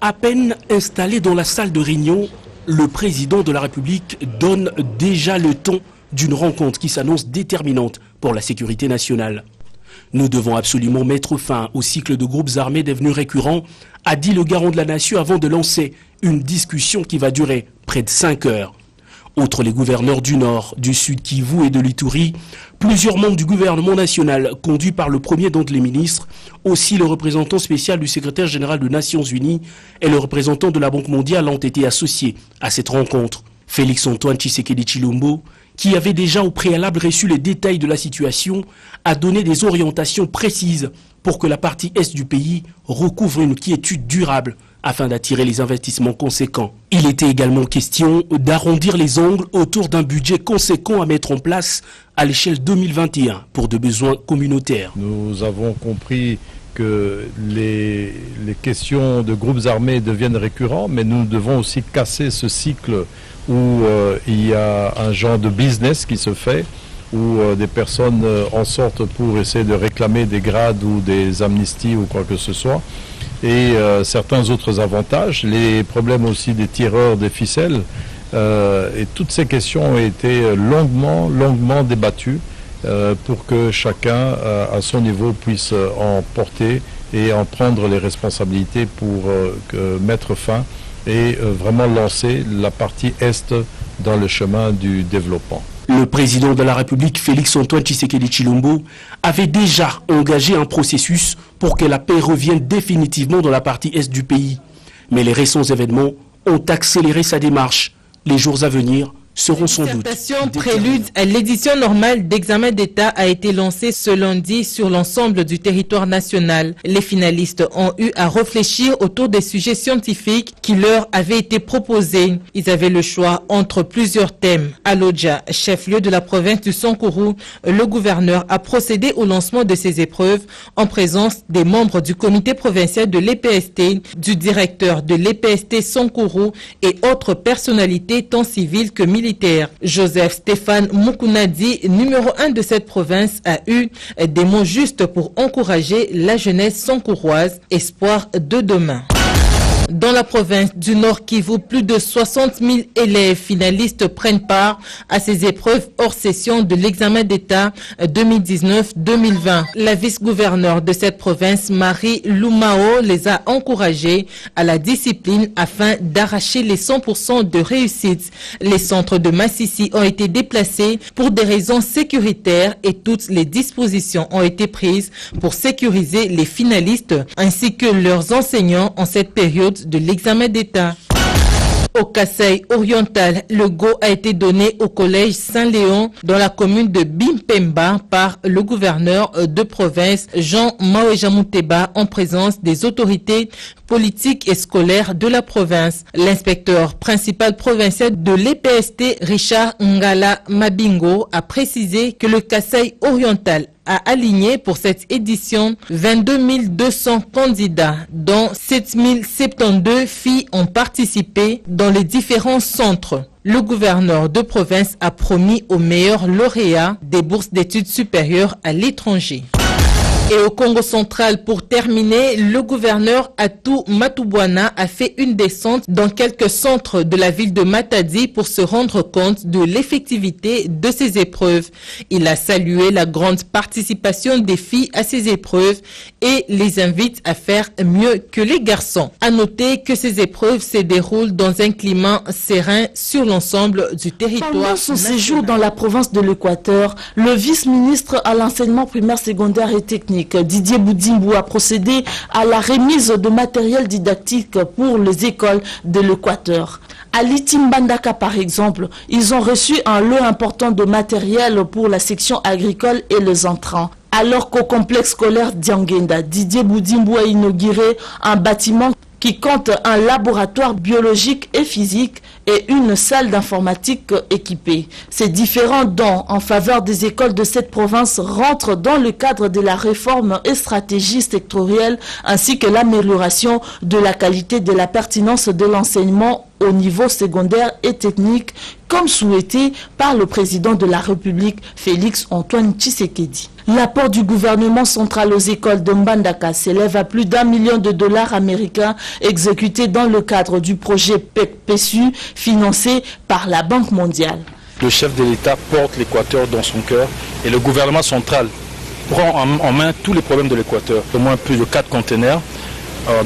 À peine installé dans la salle de réunion, le président de la République donne déjà le ton d'une rencontre qui s'annonce déterminante pour la sécurité nationale. Nous devons absolument mettre fin au cycle de groupes armés devenus récurrents, a dit le garant de la nation avant de lancer une discussion qui va durer près de 5 heures. Outre les gouverneurs du Nord, du Sud Kivu et de l'Ituri, plusieurs membres du gouvernement national, conduits par le premier d'entre les ministres, aussi le représentant spécial du secrétaire général des Nations Unies et le représentant de la Banque mondiale ont été associés à cette rencontre. Félix-Antoine Tshisekedi Tshilombo, qui avait déjà au préalable reçu les détails de la situation, a donné des orientations précises pour que la partie est du pays recouvre une quiétude durable afin d'attirer les investissements conséquents. Il était également question d'arrondir les angles autour d'un budget conséquent à mettre en place à l'échelle 2021 pour de besoins communautaires. Nous avons compris que les questions de groupes armés deviennent récurrents, mais nous devons aussi casser ce cycle où il y a un genre de business qui se fait, où des personnes en sortent pour essayer de réclamer des grades ou des amnisties ou quoi que ce soit, et certains autres avantages, les problèmes aussi des tireurs des ficelles, et toutes ces questions ont été longuement débattues pour que chacun à son niveau puisse en porter et en prendre les responsabilités pour mettre fin et vraiment lancer la partie Est dans le chemin du développement. Le président de la République, Félix-Antoine Tshisekedi Tshilombo, avait déjà engagé un processus pour que la paix revienne définitivement dans la partie Est du pays. Mais les récents événements ont accéléré sa démarche. Les jours à venir seront sans doute. La dissertation prélude à l'édition normale d'examen d'État a été lancée ce lundi sur l'ensemble du territoire national. Les finalistes ont eu à réfléchir autour des sujets scientifiques qui leur avaient été proposés. Ils avaient le choix entre plusieurs thèmes. À Lodja, chef-lieu de la province du Sankuru, le gouverneur a procédé au lancement de ces épreuves en présence des membres du comité provincial de l'EPST, du directeur de l'EPST Sankuru et autres personnalités tant civiles que militaires. Joseph Stéphane Mukunadi, numéro 1 de cette province, a eu des mots justes pour encourager la jeunesse sankouroise, espoir de demain. Dans la province du Nord Kivu, plus de 60 000 élèves finalistes prennent part à ces épreuves hors session de l'examen d'État 2019-2020. La vice-gouverneure de cette province, Marie Lumao, les a encouragés à la discipline afin d'arracher les 100% de réussite. Les centres de Massissi ont été déplacés pour des raisons sécuritaires et toutes les dispositions ont été prises pour sécuriser les finalistes ainsi que leurs enseignants en cette période de l'examen d'État. Au Kasaï oriental, le go a été donné au collège Saint-Léon dans la commune de Bimpemba par le gouverneur de province Jean Maweja-Mouteba en présence des autorités politiques et scolaires de la province. L'inspecteur principal provincial de l'EPST, Richard Ngala Mabingo, a précisé que le Kasaï oriental a aligné pour cette édition 22 200 candidats, dont 7 072 filles ont participé dans les différents centres. Le gouverneur de province a promis aux meilleurs lauréats des bourses d'études supérieures à l'étranger. Et au Congo central, pour terminer, le gouverneur Atou Matubwana a fait une descente dans quelques centres de la ville de Matadi pour se rendre compte de l'effectivité de ces épreuves. Il a salué la grande participation des filles à ces épreuves et les invite à faire mieux que les garçons. À noter que ces épreuves se déroulent dans un climat serein sur l'ensemble du territoire. Pendant son séjour dans la province de l'Équateur, le vice-ministre à l'enseignement primaire, secondaire et technique, Didier Boudimbo, a procédé à la remise de matériel didactique pour les écoles de l'Équateur. À Litimbandaka, par exemple, ils ont reçu un lot important de matériel pour la section agricole et les entrants. Alors qu'au complexe scolaire d'Yangenda, Didier Boudimbo a inauguré un bâtiment qui compte un laboratoire biologique et physique et une salle d'informatique équipée. Ces différents dons en faveur des écoles de cette province rentrent dans le cadre de la réforme et stratégie sectorielle ainsi que l'amélioration de la qualité de la pertinence de l'enseignement au niveau secondaire et technique, comme souhaité par le président de la République, Félix-Antoine Tshisekedi. L'apport du gouvernement central aux écoles de Mbandaka s'élève à plus d'1 million de dollars américains exécutés dans le cadre du projet PEC-PESU financé par la Banque mondiale. Le chef de l'État porte l'Équateur dans son cœur et le gouvernement central prend en main tous les problèmes de l'Équateur. Au moins plus de 4 containers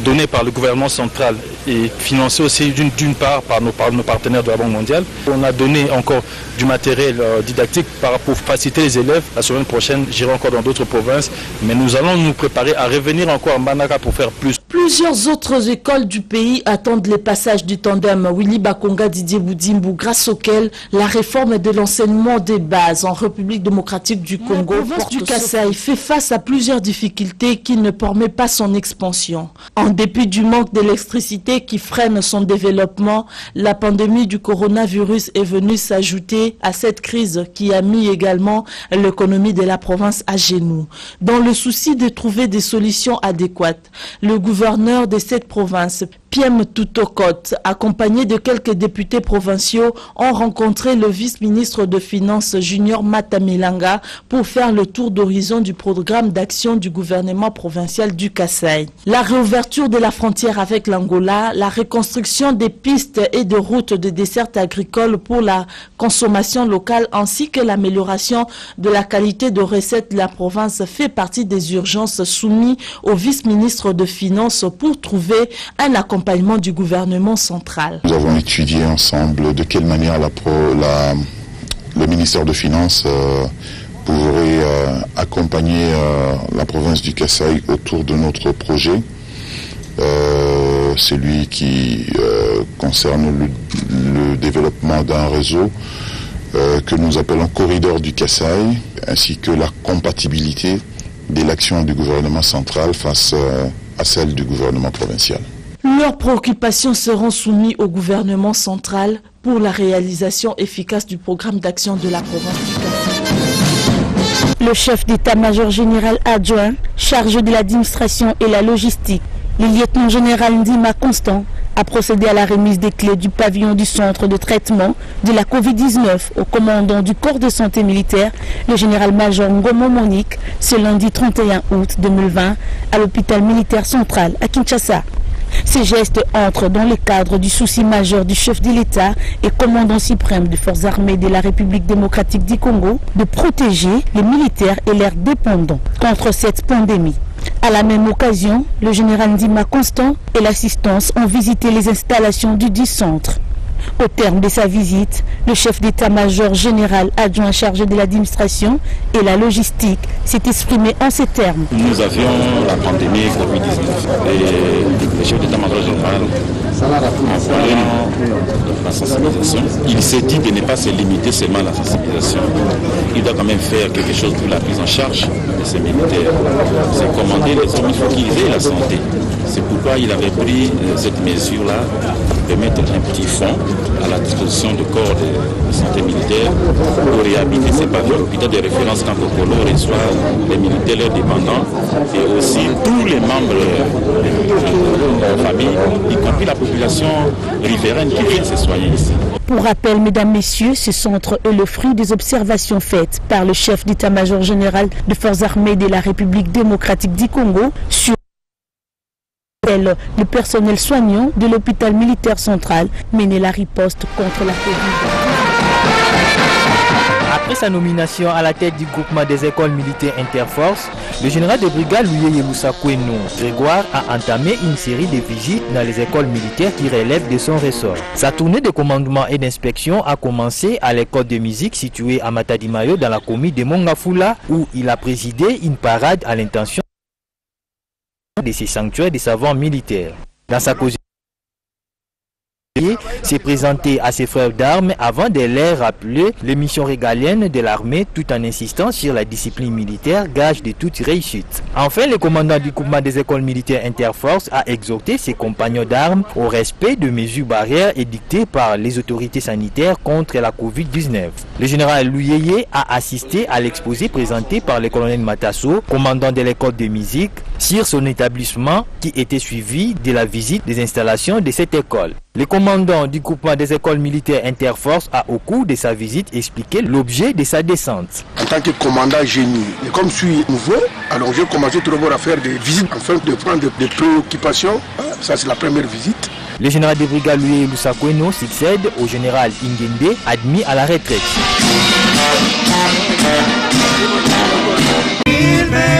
donnés par le gouvernement central et financés aussi d'une part par nos partenaires de la Banque mondiale. On a donné encore du matériel didactique pour faciliter les élèves. La semaine prochaine, j'irai encore dans d'autres provinces, mais nous allons nous préparer à revenir encore à Mbandaka pour faire plus. Plusieurs autres écoles du pays attendent les passages du tandem Willy Bakonga Didier Boudimbu, grâce auquel la réforme de l'enseignement des bases en République démocratique du Congo du Kasaï fait face à plusieurs difficultés qui ne permettent pas son expansion. En dépit du manque d'électricité qui freine son développement, la pandémie du coronavirus est venue s'ajouter à cette crise qui a mis également l'économie de la province à genoux. Dans le souci de trouver des solutions adéquates, le gouverneur de cette province, Piem Toutokot, accompagné de quelques députés provinciaux, ont rencontré le vice-ministre de Finances Junior Matamilanga pour faire le tour d'horizon du programme d'action du gouvernement provincial du Kasaï. La réouverture de la frontière avec l'Angola, la reconstruction des pistes et de routes de desserte agricole pour la consommation locale ainsi que l'amélioration de la qualité de recettes de la province fait partie des urgences soumises au vice-ministre de Finances pour trouver un accompagnement du gouvernement central. Nous avons étudié ensemble de quelle manière le ministère de Finances pourrait accompagner la province du Kasaï autour de notre projet. Celui qui concerne le développement d'un réseau que nous appelons corridor du Kasaï, ainsi que la compatibilité de l'action du gouvernement central face à celle du gouvernement provincial. Leurs préoccupations seront soumises au gouvernement central pour la réalisation efficace du programme d'action de la province du Kasaï. Le chef d'état-major général adjoint, chargé de l'administration et la logistique, le lieutenant-général Ndima Constant, a procédé à la remise des clés du pavillon du centre de traitement de la Covid-19 au commandant du corps de santé militaire, le général-major Ngomo Monique, ce lundi 31 août 2020 à l'hôpital militaire central à Kinshasa. Ces gestes entrent dans le cadre du souci majeur du chef de l'État et commandant suprême des forces armées de la République démocratique du Congo de protéger les militaires et leurs dépendants contre cette pandémie. À la même occasion, le général Ndima Constant et l'assistance ont visité les installations du dit centre. Au terme de sa visite, le chef d'état-major général adjoint chargé de l'administration et la logistique s'est exprimé en ces termes. Nous avions la pandémie Covid-19 et le chef d'état-major général, en parlant de la sensibilisation, il s'est dit de ne pas se limiter seulement à la sensibilisation. Il doit quand même faire quelque chose pour la prise en charge de ces militaires. C'est commander les hommes, il faut qu'ils aient la santé. C'est pourquoi il avait pris cette mesure-là de mettre un petit fonds à la disposition du corps de santé militaire pour réhabiliter ces pavillons. L'hôpital de référence quand Kokolo reçoit les militaires, leurs dépendants et aussi tous les membres de leur famille, y compris la population riveraine qui vient se soigner ici. Pour rappel, mesdames, messieurs, ce centre est le fruit des observations faites par le chef d'état-major général des forces armées de la République démocratique du Congo sur le personnel soignant de l'hôpital militaire central menait la riposte contre la Covid. Après sa nomination à la tête du groupement des écoles militaires Interforce, le général de brigade Louye Moussa Kouenou Grégoire a entamé une série de visites dans les écoles militaires qui relèvent de son ressort. Sa tournée de commandement et d'inspection a commencé à l'école de musique située à Matadi-Mayo dans la commune de Mongafula, où il a présidé une parade à l'intention de ces sanctuaires des savants militaires. Dans sa cause, s'est présenté à ses frères d'armes avant de leur rappeler les missions régaliennes de l'armée tout en insistant sur la discipline militaire, gage de toute réussite. Enfin, le commandant du groupement des écoles militaires Interforce a exhorté ses compagnons d'armes au respect de mesures barrières édictées par les autorités sanitaires contre la Covid-19. Le général Louyeye a assisté à l'exposé présenté par le colonel Matasso, commandant de l'école de musique, sur son établissement qui était suivi de la visite des installations de cette école. Le commandant du du groupement des écoles militaires Interforce a au cours de sa visite expliqué l'objet de sa descente. En tant que commandant génie, et comme je suis nouveau, alors j'ai commencé tout d'abord à faire des visites afin de prendre des préoccupations. Ça c'est la première visite. Le général de brigade Louis Lusakweno succède au général Ingende, admis à la retraite. Il me